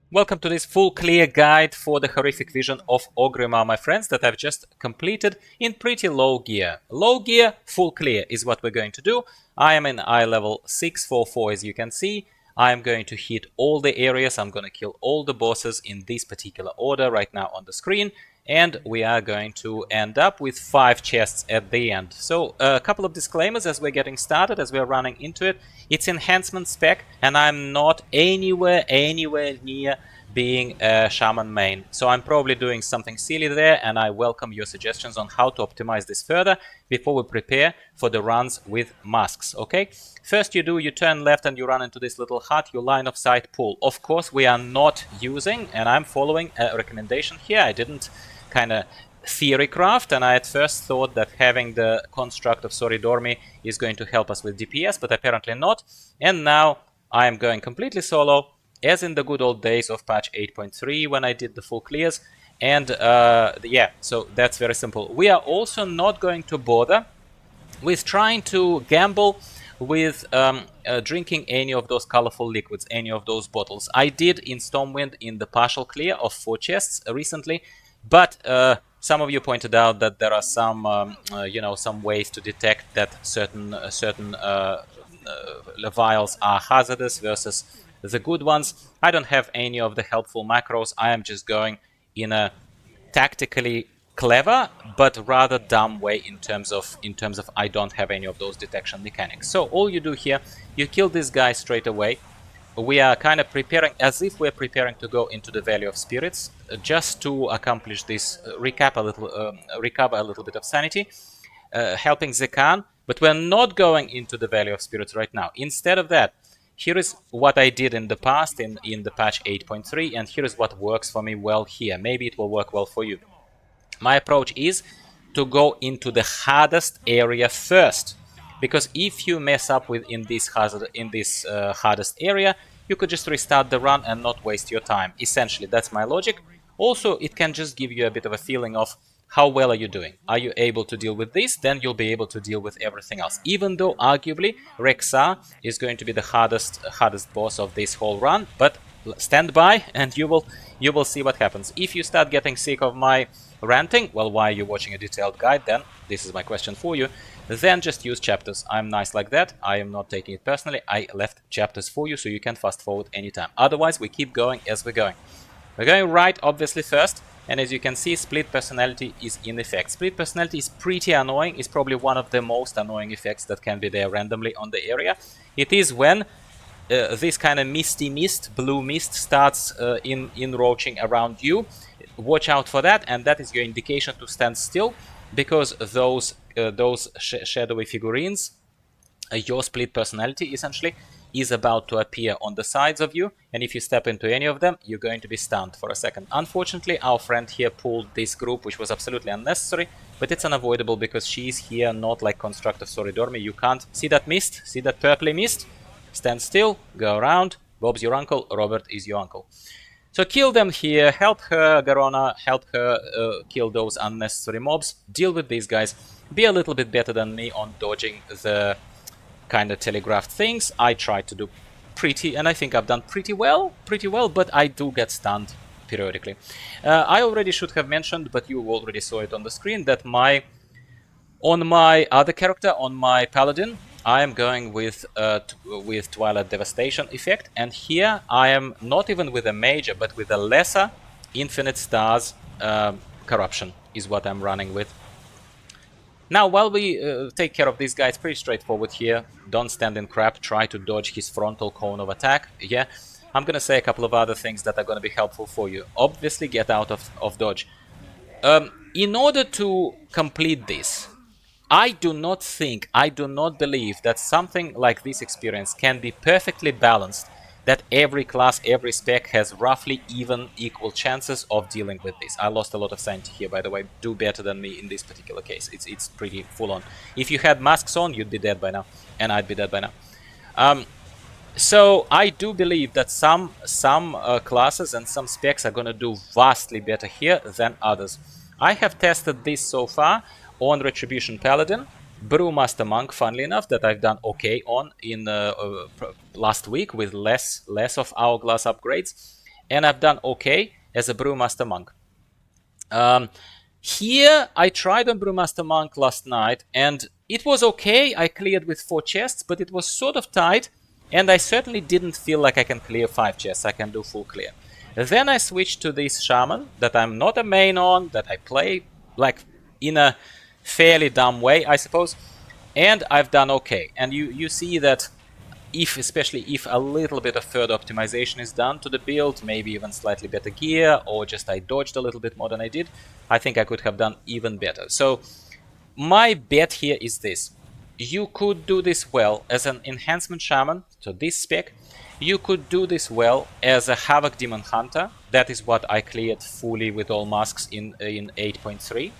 Welcome to this full clear guide for the Horrific Vision of Orgrimmar, my friends, that I've just completed in pretty low gear. Low gear, full clear is what we're going to do. I am in eye level 644, as you can see. I am going to hit all the areas. I'm going to kill all the bosses in this particular order right now on the screen. And we are going to end up with 5 chests at the end. So a couple of disclaimers as we're getting started, as we're running into it. It's enhancement spec, and I'm not anywhere near being a shaman main. So I'm probably doing something silly there, and I welcome your suggestions on how to optimize this further before we prepare for the runs with masks, okay? First you turn left and you run into this little hut, you line of sight pull. Of course we are not using, and I'm following a recommendation here. I didn't kind of theory craft, and I at first thought that having the construct of Soridormi is going to help us with DPS, but apparently not. And now I am going completely solo, as in the good old days of patch 8.3 when I did the full clears. And yeah, so that's very simple. We are also not going to bother with trying to gamble with drinking any of those colorful liquids, any of those bottles. I did in Stormwind in the partial clear of 4 chests recently, but some of you pointed out that there are some, some ways to detect that certain vials are hazardous versus the good ones. I don't have any of the helpful macros. I am just going in a tactically clever but rather dumb way in terms of I don't have any of those detection mechanics. So all you do here, you kill this guy straight away. We are kind of preparing as if we're preparing to go into the Valley of Spirits, just to accomplish this, recover a little bit of sanity, helping Zekan. But we're not going into the Valley of Spirits right now. Instead of that, here is what I did in the past in the patch 8.3, and here is what works for me well here. Maybe it will work well for you. My approach is to go into the hardest area first, because if you mess up in this hardest area, you could just restart the run and not waste your time. Essentially, that's my logic. Also, it can just give you a bit of a feeling of how well are you doing. Are you able to deal with this? Then you'll be able to deal with everything else. Even though arguably Rexxar is going to be the hardest boss of this whole run, but stand by and you will see what happens. If you start getting sick of my ranting, well, why are you watching a detailed guide then? This is my question for you. Then just use chapters. I'm nice like that. I am not taking it personally. I left chapters for you so you can fast forward anytime. Otherwise, we keep going as we're going. We're going right, obviously, first. And as you can see, split personality is in effect. Split personality is pretty annoying. It's probably one of the most annoying effects that can be there randomly on the area. It is when this kind of misty mist, blue mist, starts enroaching around you. Watch out for that, and that is your indication to stand still, because those shadowy figurines, your split personality essentially, is about to appear on the sides of you, and if you step into any of them, you're going to be stunned for a second. Unfortunately, our friend here pulled this group, which was absolutely unnecessary, but it's unavoidable because she's here, not like Construct of Soridormi. You can't see that mist, see that purpley mist? Stand still, go around. Bob's your uncle, Robert is your uncle. So kill them here, help her, Garona, help her kill those unnecessary mobs, deal with these guys, be a little bit better than me on dodging the kind of telegraphed things. I tried to do and I think I've done pretty well, but I do get stunned periodically. I already should have mentioned, but you already saw it on the screen, that on my other character, on my Paladin, I am going with Twilight Devastation effect, and here I am not even with a major, but with a lesser Infinite Stars Corruption is what I'm running with. Now, while we take care of these guys, pretty straightforward here. Don't stand in crap, try to dodge his frontal cone of attack. Yeah, I'm gonna say a couple of other things that are gonna be helpful for you. Obviously, get out of dodge. In order to complete this, I do not believe that something like this experience can be perfectly balanced, that every class, every spec has roughly equal chances of dealing with this. I lost a lot of sanity here, by the way. Do better than me in this particular case. It's pretty full on. If you had masks on, you'd be dead by now, and I'd be dead by now. So I do believe that some classes and some specs are gonna do vastly better here than others. I have tested this so far on Retribution Paladin, Brewmaster Monk, funnily enough, that I've done okay on in last week with less of Hourglass upgrades, and I've done okay as a Brewmaster Monk. Here, I tried on Brewmaster Monk last night, and it was okay. I cleared with 4 chests, but it was sort of tight, and I certainly didn't feel like I can clear 5 chests. I can do full clear. Then I switched to this Shaman that I'm not a main on, that I play like in a fairly dumb way, I suppose, and I've done okay. And you see that especially if a little bit of further optimization is done to the build, maybe even slightly better gear, or just I dodged a little bit more than I did, I think I could have done even better. So my bet here is this. You could do this well as an Enhancement Shaman, so this spec. You could do this well as a Havoc Demon Hunter. That is what I cleared fully with all masks in 8.3.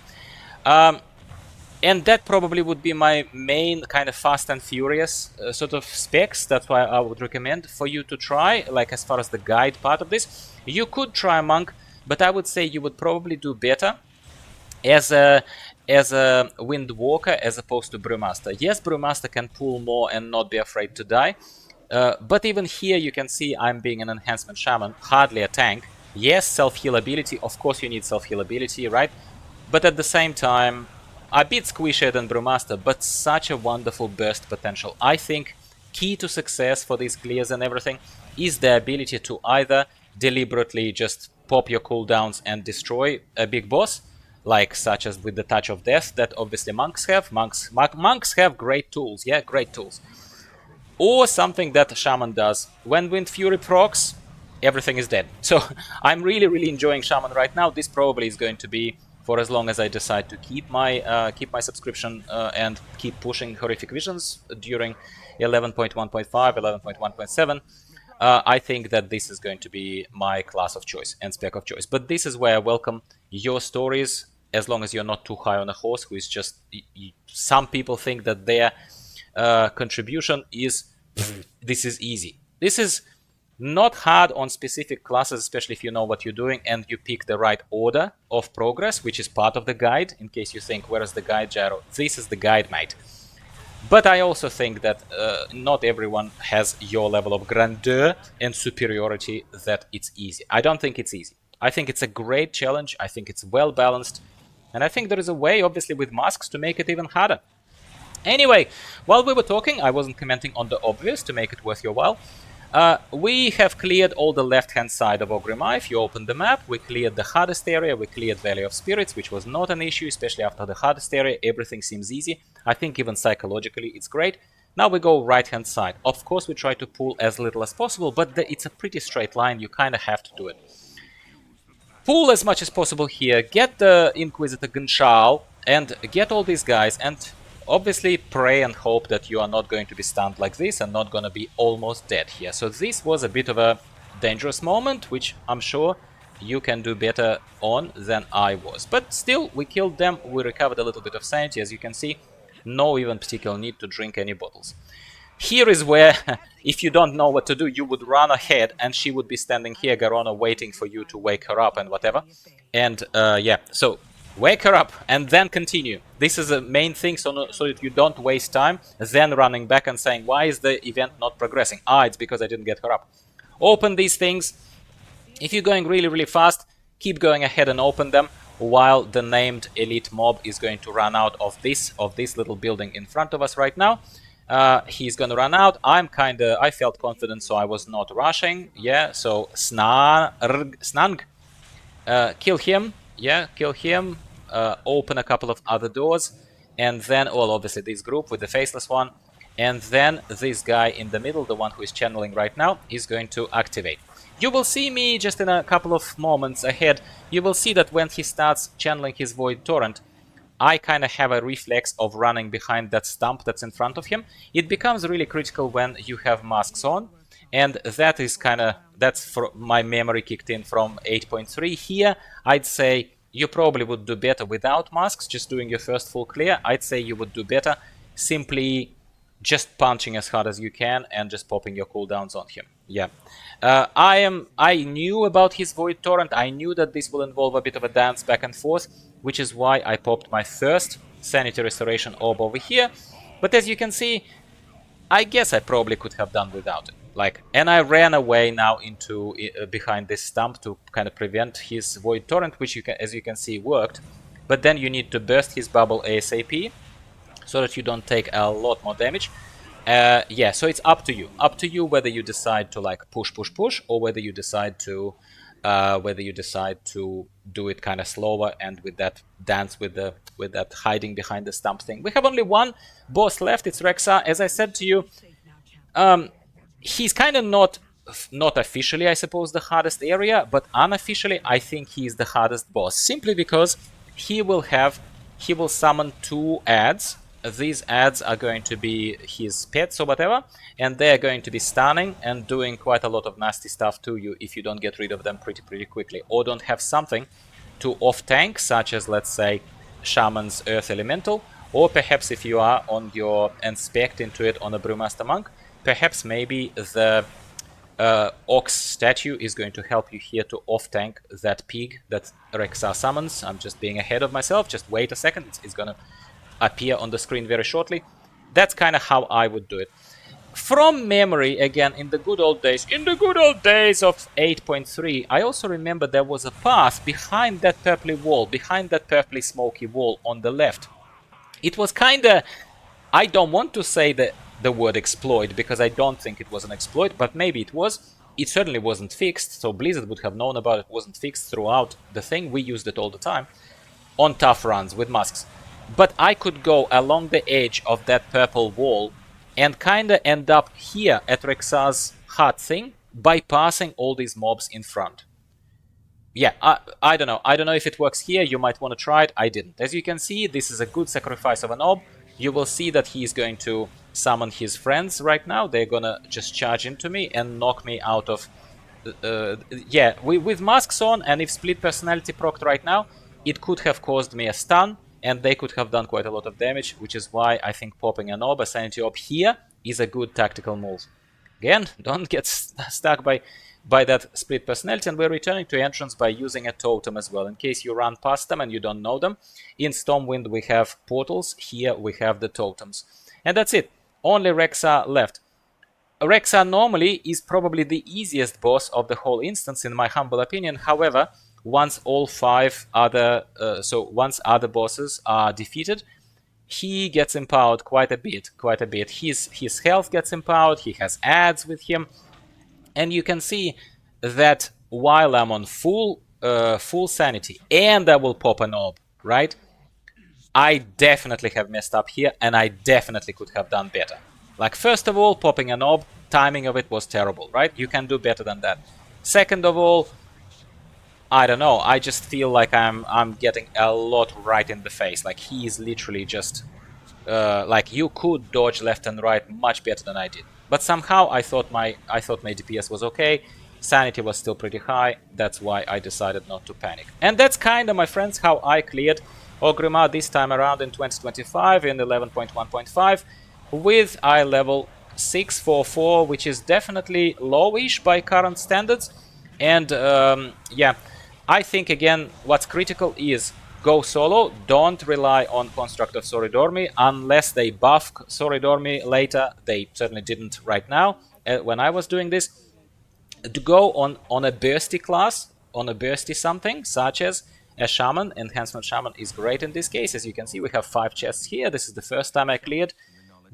And that probably would be my main kind of fast and furious sort of specs. That's why I would recommend for you to try, like as far as the guide part of this. You could try a Monk, but I would say you would probably do better as a Windwalker as opposed to Brewmaster. Yes, Brewmaster can pull more and not be afraid to die. But even here you can see I'm being an Enhancement Shaman, hardly a tank. Yes, self-heal ability, of course you need self-heal ability, right? But at the same time, a bit squishier than Brewmaster, but such a wonderful burst potential. I think key to success for these clears and everything is the ability to either deliberately just pop your cooldowns and destroy a big boss, like such as with the Touch of Death that obviously monks have. Monks have great tools, yeah, great tools. Or something that Shaman does. When Wind Fury procs, everything is dead. So I'm really enjoying Shaman right now. This probably is going to be for as long as I decide to keep my subscription and keep pushing Horrific Visions during 11.1.5, 11.1.7. I think that this is going to be my class of choice and spec of choice. But this is where I welcome your stories, as long as you're not too high on a horse, who is just... Some people think that their contribution is... This is easy. This is not hard on specific classes, especially if you know what you're doing and you pick the right order of progress, which is part of the guide. In case you think, where is the guide, Gyro? This is the guide, mate. But I also think that not everyone has your level of grandeur and superiority that it's easy. I don't think it's easy. I think it's a great challenge. I think it's well balanced. And I think there is a way, obviously, with masks to make it even harder. Anyway, while we were talking, I wasn't commenting on the obvious to make it worth your while. We have cleared all the left-hand side of Orgrimmar. If you open the map, we cleared the hardest area, we cleared Valley of Spirits, which was not an issue, especially after the hardest area. Everything seems easy. I think even psychologically it's great. Now we go right-hand side. Of course, we try to pull as little as possible, but it's a pretty straight line. You kind of have to do it. Pull as much as possible here. Get the Inquisitor Gunshal and get all these guys, and obviously pray and hope that you are not going to be stunned like this and not going to be almost dead here. So this was a bit of a dangerous moment, which I'm sure you can do better on than I was. But still, we killed them, we recovered a little bit of sanity, as you can see. No even particular need to drink any bottles. Here is where, if you don't know what to do, you would run ahead and she would be standing here, Garona, waiting for you to wake her up and whatever. And yeah, so... wake her up and then continue. This is the main thing, so that you don't waste time then running back and saying, why is the event not progressing? Ah, it's because I didn't get her up. Open these things. If you're going really fast, keep going ahead and open them while the named elite mob is going to run out of this little building in front of us right now. He's gonna run out. I felt confident, so I was not rushing. Yeah, so Snang. Kill him. Yeah, kill him. Open a couple of other doors, and then, well, obviously this group with the faceless one, and then this guy in the middle, the one who is channeling right now, is going to activate. You will see me just in a couple of moments ahead. You will see that when he starts channeling his Void Torrent, I kind of have a reflex of running behind that stump that's in front of him. It becomes really critical when you have masks on, and that is that's for my memory kicked in from 8.3. Here, I'd say you probably would do better without masks, just doing your first full clear. I'd say you would do better simply just punching as hard as you can and just popping your cooldowns on him. Yeah. I knew about his Void Torrent. I knew that this will involve a bit of a dance back and forth, which is why I popped my first Sanity Restoration Orb over here. But as you can see, I guess I probably could have done without it. Like, and I ran away now into behind this stump to kind of prevent his Void Torrent, which you can, as you can see, worked. But then you need to burst his bubble ASAP so that you don't take a lot more damage. Yeah, so it's up to you. Up to you whether you decide to like push, or whether you decide to do it kind of slower and with that dance with that hiding behind the stump thing. We have only one boss left. It's Rexa. As I said to you, he's kind of not officially, I suppose, the hardest area, but unofficially, I think he is the hardest boss simply because he will summon 2 ads. These ads are going to be his pets or whatever, and they're going to be stunning and doing quite a lot of nasty stuff to you if you don't get rid of them pretty quickly, or don't have something to off-tank, such as, let's say, Shaman's Earth Elemental, or perhaps if you are on your Inspect into it on a Brewmaster Monk, perhaps maybe the Ox statue is going to help you here to off-tank that pig that Rexa summons. I'm just being ahead of myself, just wait a second, it's gonna appear on the screen very shortly. That's kind of how I would do it. From memory, again, in the good old days of 8.3, I also remember there was a path behind that purpley wall, behind that purpley smoky wall on the left. It was kind of, I don't want to say the word exploit, because I don't think it was an exploit, but maybe it was. It certainly wasn't fixed, so Blizzard would have known about it. It wasn't fixed throughout the thing. We used it all the time on tough runs with masks. But I could go along the edge of that purple wall and kind of end up here at Rexa's hut thing, bypassing all these mobs in front. Yeah, I don't know. I don't know if it works here. You might want to try it. I didn't. As you can see, this is a good sacrifice of a mob. You will see that he is going to summon his friends right now. They're gonna just charge into me and knock me out of... yeah, with masks on, and if split personality procced right now, it could have caused me a stun, and they could have done quite a lot of damage, which is why I think popping an orb, a sanity orb here, is a good tactical move. Again, don't get stuck by that split personality, and we're returning to entrance by using a totem as well, in case you run past them and you don't know them. In Stormwind we have portals, here we have the totems. And that's it, only Rexa left. Rexa normally is probably the easiest boss of the whole instance, in my humble opinion. However, once all 5 other, once other bosses are defeated, he gets empowered quite a bit. His health gets empowered, he has ads with him, and you can see that while I'm on full sanity and I will pop an orb, right? I definitely have messed up here, and I definitely could have done better. Like, first of all, popping an orb, timing of it was terrible, right? You can do better than that. Second of all, I don't know, I just feel like I'm getting a lot right in the face. Like, he is literally just... like, you could dodge left and right much better than I did. But somehow I thought my DPS was okay, sanity was still pretty high, that's why I decided not to panic. And that's kinda, my friends, how I cleared Orgrimmar this time around in 2025 in 11.1.5 with eye level 644, which is definitely lowish by current standards. And yeah, I think, again, what's critical is go solo, don't rely on Construct of Soridormi unless they buff Soridormi later. They certainly didn't right now when I was doing this. To go on a bursty class, on a bursty something, such as a Shaman. Enhancement Shaman is great in this case. As you can see, we have 5 chests here. This is the first time I cleared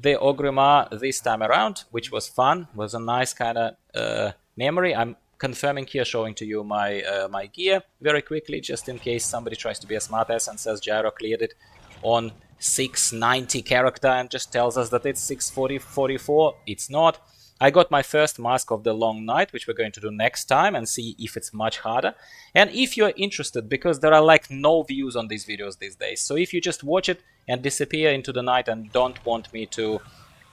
the Orgrimmar this time around, which was fun. It was a nice kind of memory. I'm confirming here, showing to you my my gear very quickly, just in case somebody tries to be a smartass and says Gyro cleared it on 690 character and just tells us that it's 644. It's not. I got my first mask of the Long Night, which we're going to do next time and see if it's much harder. And if you're interested, because there are like no views on these videos these days, so if you just watch it and disappear into the night and don't want me to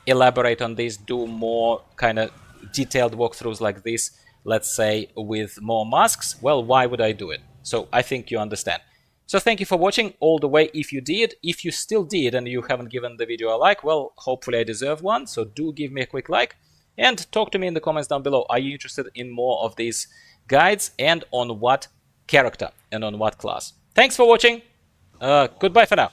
elaborate on this, do more kind of detailed walkthroughs like this, let's say with more masks, well, why would I do it? So I think you understand. So thank you for watching all the way if you did. If you still did and you haven't given the video a like, well, hopefully I deserve one, so do give me a quick like. And talk to me in the comments down below. Are you interested in more of these guides, and on what character and on what class? Thanks for watching. Goodbye for now.